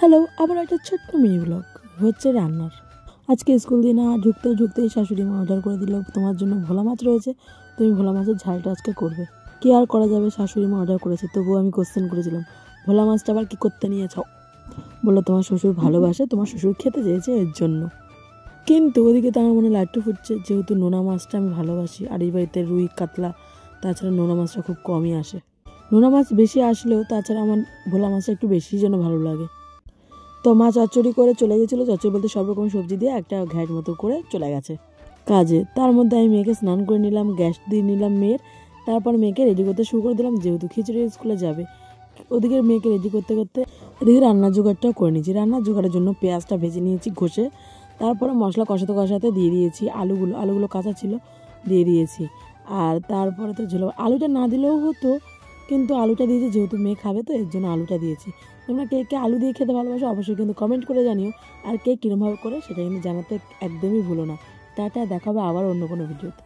Hello, আবার একটা ছোট্ট মিনি ব্লগ হচ্ছে রান্নার। আজকে স্কুল দিয়ে না ঢুকতেই শাশুড়ি মা অর্ডার করে দিল, তোমার জন্য ভোলা মাছ রয়েছে, তুমি ভোলা মাছের ঝালটা আজকে করবে। কি আর করা যাবে, শাশুড়ি মা অর্ডার করেছে, তবুও আমি কোশ্চেন করেছিলাম ভোলা মাছটা আবার কি করতে নিয়েছ। বললো তোমার শ্বশুর ভালোবাসে, তোমার শ্বশুর খেতে চেয়েছে এর জন্য। কিন্তু ওদিকে তো আমার মনে লাড্ডু ফুটছে, যেহেতু নোনা মাছটা আমি ভালোবাসি, আর এই বাড়িতে রুই কাতলা তাছাড়া নোনা মাছটা খুব কমই আসে। নোনা মাছ বেশি আসলেও তাছাড়া আমার ভোলা মাছটা একটু বেশি যেন ভালো লাগে। তো মা চচ্চড়ি করে চলে গেছিলো, চচ্চড়ি বলতে সব রকম সবজি দিয়ে একটা ঘ্যাট মতো করে চলে গেছে কাজে। তার মধ্যে আমি মেয়েকে স্নান করে নিলাম, গ্যাস দিয়ে নিলাম মেয়ের, তারপর মেয়েকে রেডি করতে শুরু করে দিলাম, যেহেতু খিচুড়ি স্কুলে যাবে। ওদিকে মেয়েকে রেডি করতে করতে এদিকে রান্নার জোগাড়টাও করে নিয়েছি। রান্নার জোগাড়ের জন্য পেঁয়াজটা ভেজে নিয়েছি ঘষে, তারপরে মশলা কষাতে দিয়ে দিয়েছি আলুগুলো কাঁচা ছিল, দিয়ে দিয়েছি। আর তারপরে তো আলুটা না দিলেও হতো, কিন্তু আলুটা দিয়েছি যেহেতু মেয়ে খাবে, তো এর জন্য আলুটা দিয়েছি। তোমরা কে কে আলু দিয়ে খেতে ভালোবাসো অবশ্যই কিন্তু কমেন্ট করে জানিও, আর কে কীরমভাবে করে সেটা কিন্তু জানাতে একদমই ভুলো না। টাটা, দেখাবে আবার অন্য কোনো ভিডিওতে।